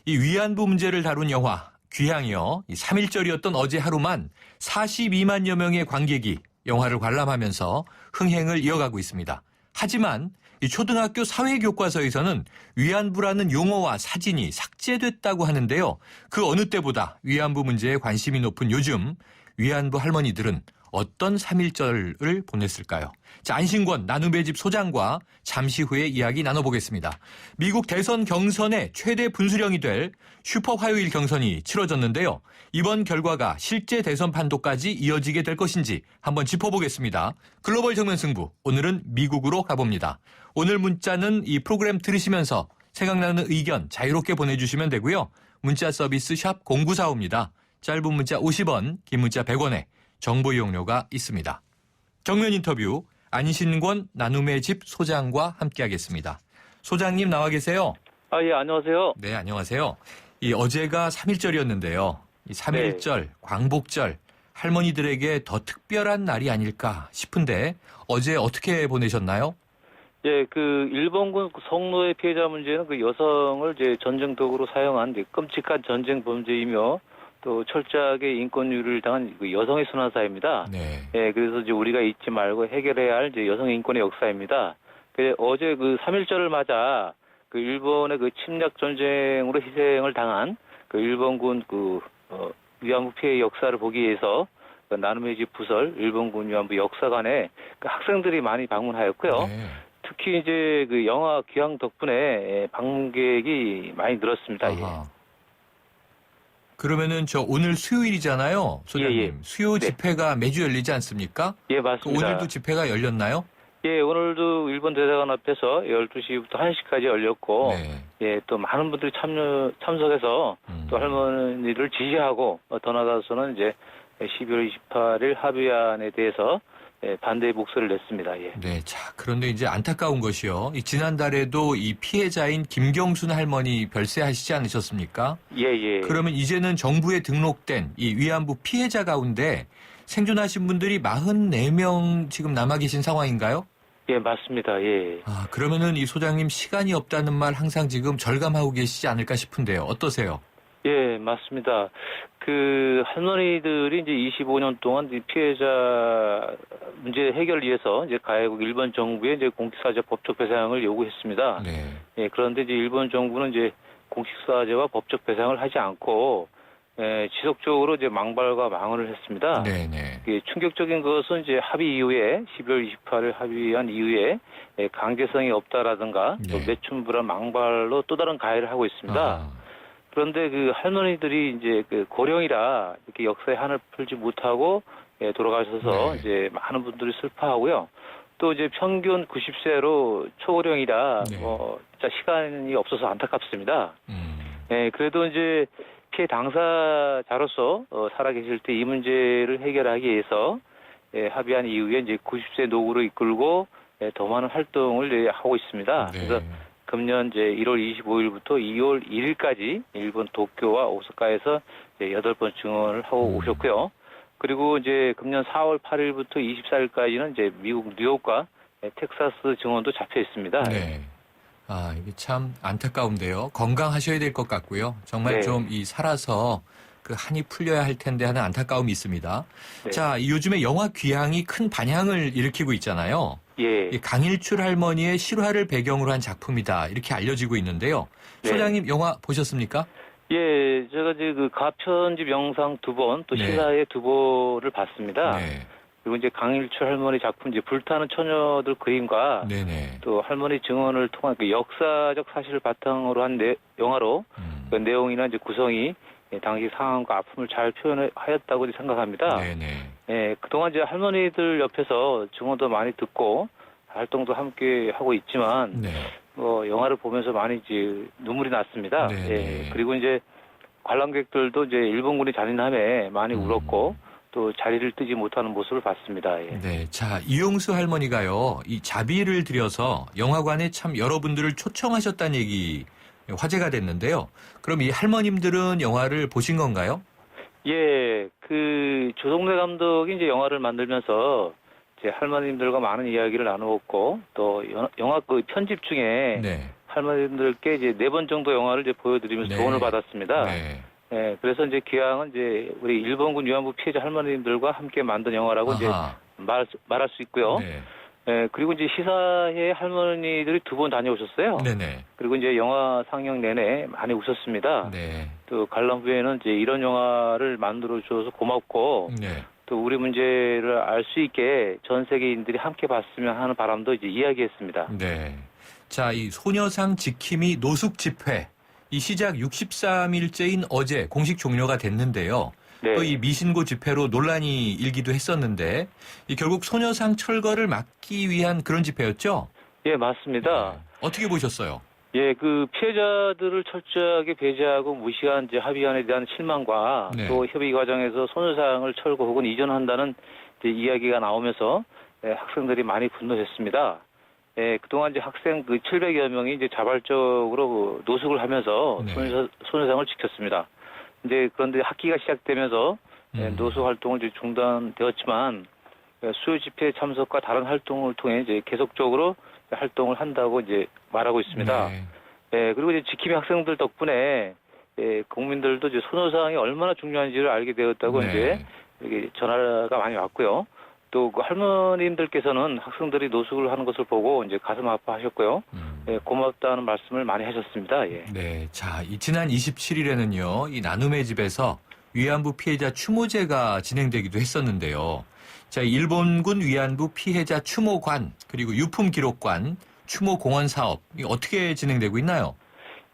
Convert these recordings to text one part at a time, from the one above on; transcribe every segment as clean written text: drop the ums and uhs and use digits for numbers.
이 위안부 문제를 다룬 영화 귀향이요. 3.1절이었던 어제 하루만 42만여 명의 관객이 영화를 관람하면서 흥행을 이어가고 있습니다. 하지만 이 초등학교 사회교과서에서는 위안부라는 용어와 사진이 삭제됐다고 하는데요. 그 어느 때보다 위안부 문제에 관심이 높은 요즘 위안부 할머니들은 어떤 3.1절을 보냈을까요? 자, 안신권 나눔의 집 소장과 잠시 후에 이야기 나눠보겠습니다. 미국 대선 경선의 최대 분수령이 될 슈퍼 화요일 경선이 치러졌는데요. 이번 결과가 실제 대선 판도까지 이어지게 될 것인지 한번 짚어보겠습니다. 글로벌 정면 승부, 오늘은 미국으로 가봅니다. 오늘 문자는 이 프로그램 들으시면서 생각나는 의견 자유롭게 보내주시면 되고요. 문자 서비스 샵 0945입니다. 짧은 문자 50원, 긴 문자 100원에 정보 이용료가 있습니다. 정면 인터뷰 안신권 나눔의 집 소장과 함께하겠습니다. 소장님 나와 계세요? 예, 안녕하세요. 네, 안녕하세요. 이 어제가 3.1절이었는데요. 이 3.1절, 광복절, 할머니들에게 더 특별한 날이 아닐까 싶은데 어제 어떻게 보내셨나요? 예, 그 일본군 성노예 피해자 문제는 그 여성을 이제 전쟁 도구로 사용한 끔찍한 전쟁 범죄이며 또 철저하게 인권유를 당한 그 여성의 순환사입니다. 네. 예, 그래서 이제 우리가 잊지 말고 해결해야 할 이제 여성의 인권의 역사입니다. 어제 그 3.1절을 맞아 그 일본의 그 침략 전쟁으로 희생을 당한 그 일본군 위안부 피해 역사를 보기 위해서 그 나눔의 집 부설 일본군 위안부 역사관에 그 학생들이 많이 방문하였고요. 네. 특히 이제 그 영화 귀향 덕분에 방문객이 많이 늘었습니다. 예. 그러면은 오늘 수요일이잖아요, 소장님. 예. 수요 집회가 매주 열리지 않습니까? 예, 맞습니다. 오늘도 집회가 열렸나요? 예, 오늘도 일본 대사관 앞에서 12시부터 1시까지 열렸고, 네. 예, 또 많은 분들이 참석해서 또 할머니를 지지하고, 더 나아가서는 이제 12월 28일 합의안에 대해서 반대의 목소리를 냈습니다. 예. 네, 자, 그런데 이제 안타까운 것이요. 지난달에도 이 피해자인 김경순 할머니 별세하시지 않으셨습니까? 예. 그러면 이제는 정부에 등록된 이 위안부 피해자 가운데 생존하신 분들이 44명 지금 남아 계신 상황인가요? 예, 맞습니다. 예. 그러면은 이 소장님 시간이 없다는 말 항상 지금 절감하고 계시지 않을까 싶은데요. 어떠세요? 예, 맞습니다. 그 할머니들이 이제 25년 동안 이 피해자 문제 해결을 위해서 이제 가해국 일본 정부에 이제 공직사죄 법적 배상을 요구했습니다. 네. 예, 그런데 이제 일본 정부는 이제 공직사죄와 법적 배상을 하지 않고 지속적으로 이제 망발과 망언을 했습니다. 네네. 충격적인 것은 이제 합의 이후에 12월 28일 합의한 이후에 강제성이 없다라든가 또 네. 매춘부란 망발로 또 다른 가해를 하고 있습니다. 그런데 그 할머니들이 이제 그 고령이라 이렇게 역사의 한을 풀지 못하고 돌아가셔서 네. 이제 많은 분들이 슬퍼하고요. 또 이제 평균 90세로 초고령이라 네. 진짜 시간이 없어서 안타깝습니다. 네. 그래도 이제 피해 당사자로서 살아계실 때 이 문제를 해결하기 위해서 합의한 이후에 이제 90세 노후로 이끌고 더 많은 활동을 이제 하고 있습니다. 네. 그래서 금년 이제 1월 25일부터 2월 1일까지 일본 도쿄와 오사카에서 이제 8번 증언을 하고 오셨고요. 그리고 이제 금년 4월 8일부터 24일까지는 이제 미국 뉴욕과 텍사스 증언도 잡혀 있습니다. 네. 이게 참 안타까운데요. 건강하셔야 될 것 같고요. 정말 네. 좀 살아서 그 한이 풀려야 할 텐데 하는 안타까움이 있습니다. 네. 자, 요즘에 영화 귀향이 큰 반향을 일으키고 있잖아요. 예. 이 강일출 할머니의 실화를 배경으로 한 작품이다. 이렇게 알려지고 있는데요. 네. 소장님 영화 보셨습니까? 예, 제가 이제 그 가편집 영상 2번, 또 네. 실화의 2번을 봤습니다. 네. 그리고 이제 강일출 할머니 작품, 이제 불타는 처녀들 그림과 네네. 또 할머니 증언을 통한 그 역사적 사실을 바탕으로 한 영화로 그 내용이나 이제 구성이 당시 상황과 아픔을 잘 표현하였다고 생각합니다. 네네. 예, 그동안 이제 할머니들 옆에서 증언도 많이 듣고 활동도 함께 하고 있지만, 네. 영화를 보면서 많이 이제 눈물이 났습니다. 네네. 예, 그리고 이제 관람객들도 이제 일본군이 잔인함에 많이 울었고, 또 자리를 뜨지 못하는 모습을 봤습니다. 예. 네. 자, 이용수 할머니가요, 이 자비를 들여서 영화관에 참 여러분들을 초청하셨다는 얘기 화제가 됐는데요. 그럼 이 할머님들은 영화를 보신 건가요? 예, 그 조성래 감독이 이제 영화를 만들면서 이제 할머님들과 많은 이야기를 나누었고 또 영화 그 편집 중에 네. 할머니들께 이제 4번 정도 영화를 이제 보여드리면서 네. 조언을 받았습니다. 네. 예, 그래서 이제 귀향은 이제 우리 일본군 위안부 피해자 할머니들과 함께 만든 영화라고 이제 아하. 말할 수 있고요. 네. 예, 그리고 이제 시사회 할머니들이 2번 다녀오셨어요. 네네. 그리고 이제 영화 상영 내내 많이 웃었습니다. 네. 또 관람 후에는 이제 이런 영화를 만들어 주셔서 고맙고 네. 또 우리 문제를 알 수 있게 전 세계인들이 함께 봤으면 하는 바람도 이제 이야기했습니다. 네. 자, 이 소녀상 지킴이 노숙 집회. 이 시작 63일째인 어제 공식 종료가 됐는데요. 네. 또 이 미신고 집회로 논란이 일기도 했었는데 이 결국 소녀상 철거를 막기 위한 그런 집회였죠? 예, 맞습니다. 네. 어떻게 보셨어요? 예, 그 피해자들을 철저하게 배제하고 무시한 이제 합의안에 대한 실망과 네. 또 협의 과정에서 소녀상을 철거 혹은 이전한다는 이제 이야기가 나오면서 학생들이 많이 분노했습니다. 예, 그동안 이제 학생 그 700여 명이 이제 자발적으로 그 노숙을 하면서 네. 소녀상을 지켰습니다. 이제 그런데 학기가 시작되면서 노숙 활동을 이제 중단되었지만 수요 집회 참석과 다른 활동을 통해 이제 계속적으로 활동을 한다고 이제 말하고 있습니다. 네. 예, 그리고 이제 지킴이 학생들 덕분에 국민들도 이제 소녀상이 얼마나 중요한지를 알게 되었다고 네. 이제 이렇게 전화가 많이 왔고요. 또 그 할머님들께서는 학생들이 노숙을 하는 것을 보고 이제 가슴 아파하셨고요. 예, 고맙다는 말씀을 많이 하셨습니다. 예. 네. 자, 지난 27일에는요, 이 나눔의 집에서 위안부 피해자 추모제가 진행되기도 했었는데요. 자, 일본군 위안부 피해자 추모관, 그리고 유품 기록관, 추모 공원 사업, 이 어떻게 진행되고 있나요?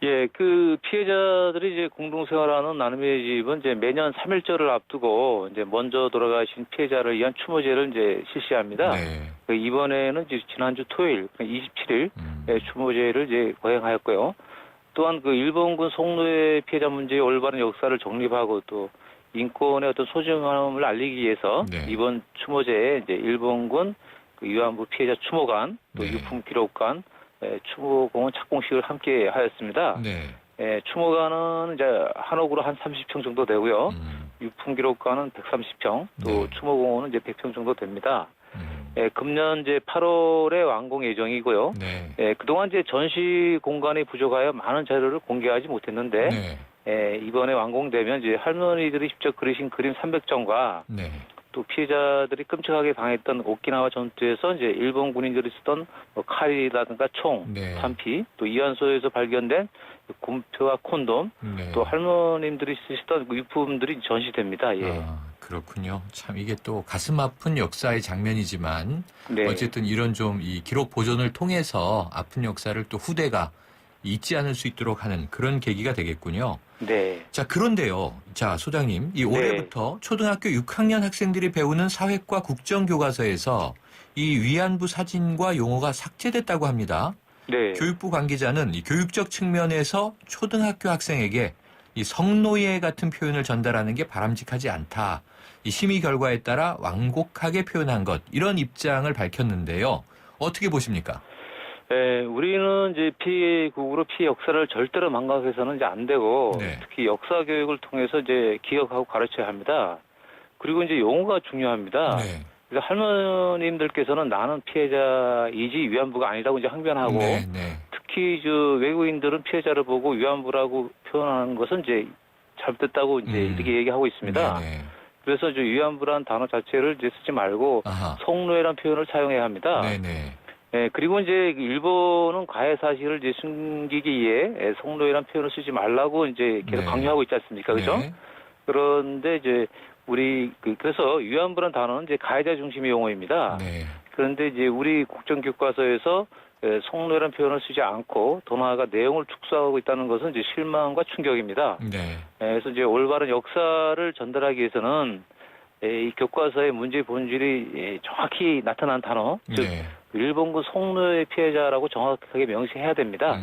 예, 그 피해자들이 이제 공동생활하는 나눔의 집은 이제 매년 3.1절을 앞두고 이제 먼저 돌아가신 피해자를 위한 추모제를 이제 실시합니다. 네. 그 이번에는 이제 지난주 토요일, 27일 추모제를 이제 거행하였고요. 또한 그 일본군 송로의 피해자 문제의 올바른 역사를 정립하고 또 인권의 어떤 소중함을 알리기 위해서 네. 이번 추모제에 이제 일본군 그 위안부 피해자 추모관, 또 네. 유품 기록관, 추모공원 착공식을 함께 하였습니다. 네. 추모관은 이제 한옥으로 한 30평 정도 되고요. 유품 기록관은 130평, 또 네. 추모공원은 이제 100평 정도 됩니다. 음. 금년 이제 8월에 완공 예정이고요. 네. 그동안 이제 전시 공간이 부족하여 많은 자료를 공개하지 못했는데, 네. 이번에 완공되면 이제 할머니들이 직접 그리신 그림 300점과 네. 또 피해자들이 끔찍하게 당했던 오키나와 전투에서 이제 일본 군인들이 쓰던 뭐 칼이라든가 총, 네. 탄피, 또 이안소에서 발견된 군표와 콘돔, 네. 또 할머님들이 쓰시던 그 유품들이 전시됩니다. 예. 아, 그렇군요. 참 이게 또 가슴 아픈 역사의 장면이지만 네. 어쨌든 이런 좀 이 기록 보존을 통해서 아픈 역사를 또 후대가 잊지 않을 수 있도록 하는 그런 계기가 되겠군요. 네. 자, 그런데요. 자, 소장님. 이 올해부터 초등학교 6학년 학생들이 배우는 사회과 국정교과서에서 이 위안부 사진과 용어가 삭제됐다고 합니다. 네. 교육부 관계자는 이 교육적 측면에서 초등학교 학생에게 이 성노예 같은 표현을 전달하는 게 바람직하지 않다. 이 심의 결과에 따라 완곡하게 표현한 것. 이런 입장을 밝혔는데요. 어떻게 보십니까? 네, 우리는 이제 피해국으로 피해 역사를 절대로 망각해서는 이제 안 되고, 네. 특히 역사 교육을 통해서 이제 기억하고 가르쳐야 합니다. 그리고 이제 용어가 중요합니다. 네. 그래서 할머님들께서는 나는 피해자이지 위안부가 아니라고 이제 항변하고, 네, 네. 특히 저 외국인들은 피해자를 보고 위안부라고 표현하는 것은 이제 잘못됐다고 이제 이렇게 얘기하고 있습니다. 네, 네. 그래서 이제 위안부라는 단어 자체를 이제 쓰지 말고 아하. 성노예라는 표현을 사용해야 합니다. 네, 네. 그리고 이제 일본은 가해 사실을 이제 숨기기 위해 성노예라는 표현을 쓰지 말라고 이제 계속 네. 강요하고 있지 않습니까? 그죠? 네. 그런데 이제 우리 그래서 위안부라는 단어는 이제 가해자 중심의 용어입니다. 네. 그런데 이제 우리 국정교과서에서 성노예라는 표현을 쓰지 않고 더 나아가 내용을 축소하고 있다는 것은 이제 실망과 충격입니다. 네. 그래서 이제 올바른 역사를 전달하기 위해서는 이 교과서의 문제의 본질이 정확히 나타난 단어, 즉 네. 일본군 성노예 피해자라고 정확하게 명시해야 됩니다.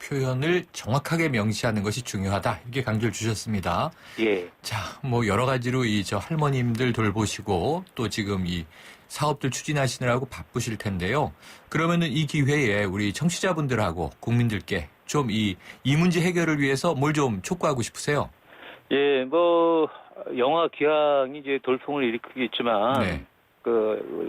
표현을 정확하게 명시하는 것이 중요하다. 이렇게 강조를 주셨습니다. 예. 자, 뭐 여러 가지로 이 저 할머님들 돌보시고 또 지금 이 사업들 추진하시느라고 바쁘실 텐데요. 그러면은 이 기회에 우리 청취자분들하고 국민들께 좀 이 문제 해결을 위해서 뭘 좀 촉구하고 싶으세요? 예, 뭐 영화 귀향이 이제 돌풍을 일으키겠지만 네.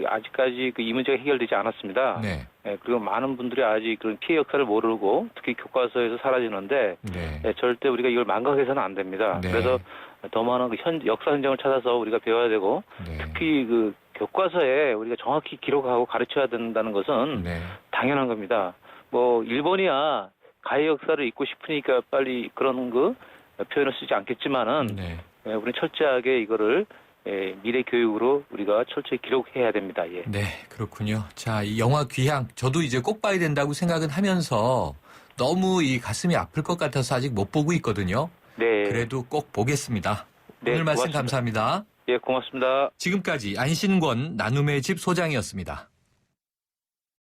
아직까지 이 문제가 해결되지 않았습니다. 네. 예, 그리고 많은 분들이 아직 그런 피해 역사를 모르고 특히 교과서에서 사라지는데 네. 절대 우리가 이걸 망각해서는 안 됩니다. 네. 그래서 더 많은 역사 현장을 찾아서 우리가 배워야 되고 네. 특히 교과서에 우리가 정확히 기록하고 가르쳐야 된다는 것은 네. 당연한 겁니다. 일본이야 가해 역사를 잊고 싶으니까 빨리 그런 표현을 쓰지 않겠지만은 네. 우리는 철저하게 이거를 미래 교육으로 우리가 철저히 기록해야 됩니다. 예. 네, 그렇군요. 자, 이 영화 귀향 저도 이제 꼭 봐야 된다고 생각은 하면서 너무 이 가슴이 아플 것 같아서 아직 못 보고 있거든요. 네. 그래도 꼭 보겠습니다. 네, 오늘 말씀 고맙습니다. 감사합니다. 예, 고맙습니다. 지금까지 안신권 나눔의 집 소장이었습니다.